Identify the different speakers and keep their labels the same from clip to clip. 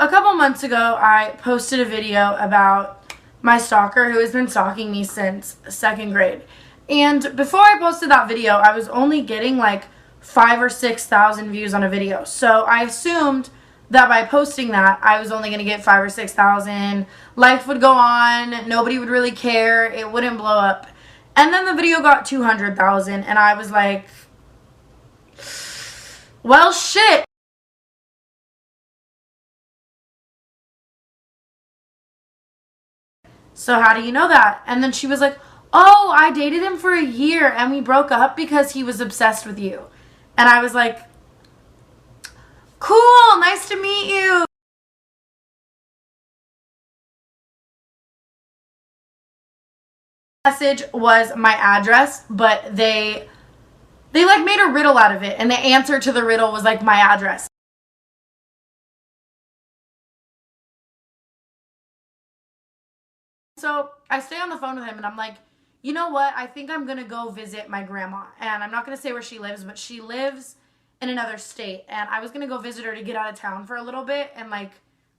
Speaker 1: a couple months ago, I posted a video about my stalker who has been stalking me since 2nd grade. And before I posted that video, I was only getting like 5,000 or 6,000 views on a video. So I assumed that by posting that, I was only going to get 5,000 or 6,000. Life would go on. Nobody would really care. It wouldn't blow up. And then the video got 200,000, and I was like, well, shit. So how do you know that? And then she was like, oh, I dated him for a year and we broke up because he was obsessed with you. And I was like, cool, nice to meet you. Message was my address, but they like made a riddle out of it, and the answer to the riddle was like my address. So I stay on the phone with him and I'm like, you know what? I think I'm going to go visit my grandma. And I'm not going to say where she lives, but she lives in another state. And I was going to go visit her to get out of town for a little bit and like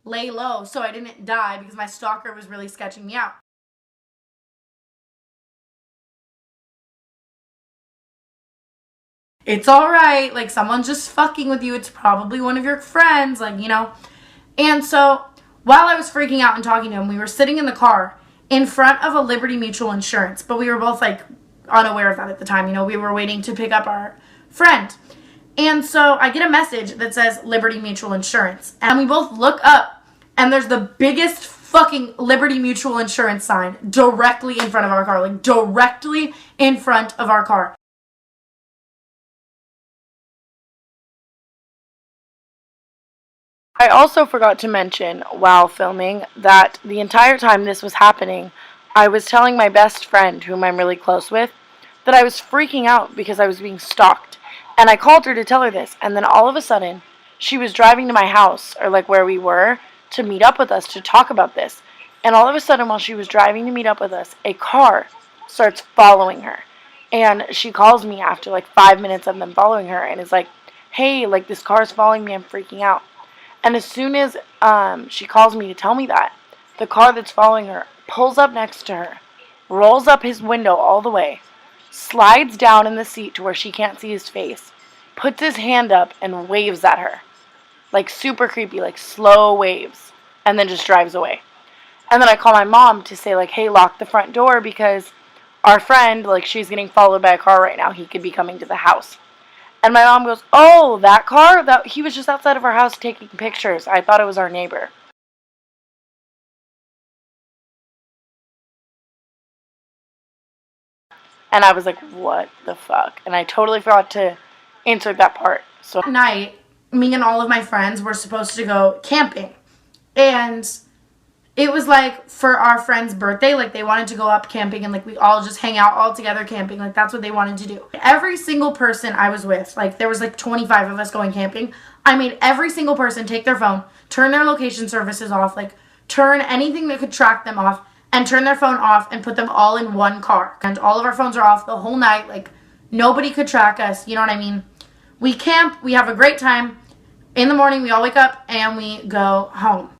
Speaker 1: lay low so I didn't die because my stalker was really sketching me out. It's all right. Like, someone's just fucking with you. It's probably one of your friends, like, you know. And so while I was freaking out and talking to him, we were sitting in the car in front of a Liberty Mutual Insurance, but we were both like unaware of that at the time. You know, we were waiting to pick up our friend. And so I get a message that says Liberty Mutual Insurance, and we both look up and there's the biggest fucking Liberty Mutual Insurance sign directly in front of our car, like directly in front of our car. I also forgot to mention while filming that the entire time this was happening, I was telling my best friend, whom I'm really close with, that I was freaking out because I was being stalked. And I called her to tell her this, and then all of a sudden, she was driving to my house, or like where we were, to meet up with us to talk about this. And all of a sudden, while she was driving to meet up with us, a car starts following her. And she calls me after like 5 minutes of them following her and is like, hey, like this car's following me, I'm freaking out. And as soon as she calls me to tell me that, the car that's following her pulls up next to her, rolls up his window all the way, slides down in the seat to where she can't see his face, puts his hand up and waves at her. Like super creepy, like slow waves, and then just drives away. And then I call my mom to say like, hey, lock the front door because our friend, like she's getting followed by a car right now. He could be coming to the house. And my mom goes, oh, that car? He was just outside of our house taking pictures. I thought it was our neighbor. And I was like, what the fuck? And I totally forgot to insert that part. So at night, me and all of my friends were supposed to go camping. And it was like for our friend's birthday, like they wanted to go up camping and like we all just hang out all together camping. Like that's what they wanted to do. Every single person I was with, like there was like 25 of us going camping. I made every single person take their phone, turn their location services off, like turn anything that could track them off and turn their phone off and put them all in one car. And all of our phones are off the whole night. Like nobody could track us. You know what I mean? We camp, we have a great time. In the morning, we all wake up and we go home.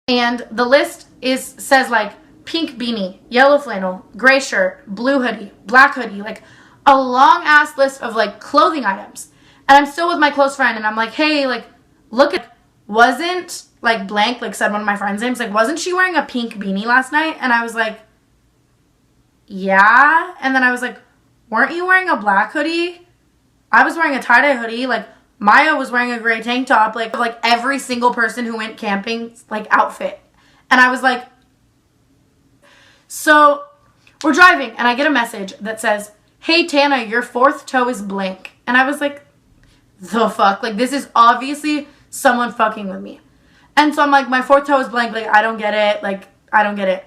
Speaker 1: And the list says like pink beanie, yellow flannel, gray shirt, blue hoodie, black hoodie, like a long ass list of like clothing items. And I'm still with my close friend and I'm like, hey, like look at, wasn't like blank, like said one of my friends' names, like wasn't she wearing a pink beanie last night? And I was like, yeah. And then I was like, weren't you wearing a black hoodie? I was wearing a tie-dye hoodie. Like Maya was wearing a gray tank top, like every single person who went camping, like outfit. And I was like, so we're driving and I get a message that says, hey Tana, your fourth toe is blank. And I was like, the fuck? Like this is obviously someone fucking with me. And so I'm like, my fourth toe is blank. Like I don't get it. Like I don't get it.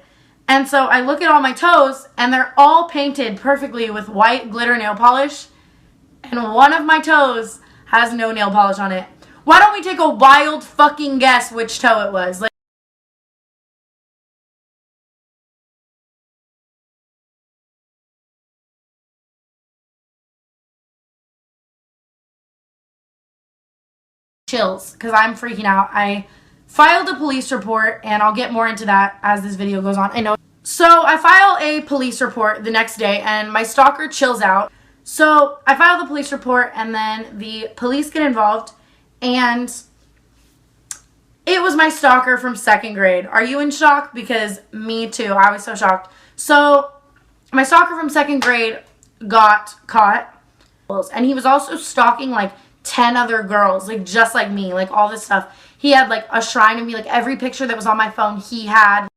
Speaker 1: And so I look at all my toes and they're all painted perfectly with white glitter nail polish. And one of my toes has no nail polish on it. Why don't we take a wild fucking guess which toe it was? Like, chills because I'm freaking out. I filed a police report, and I'll get more into that as this video goes on. I know. So I file a police report the next day, and my stalker chills out. So I file the police report, and then the police get involved, and it was my stalker from 2nd grade. Are you in shock? Because me too. I was so shocked. So my stalker from 2nd grade got caught, and he was also stalking like 10 other girls, like just like me, like all this stuff. He had like a shrine of me, like every picture that was on my phone he had.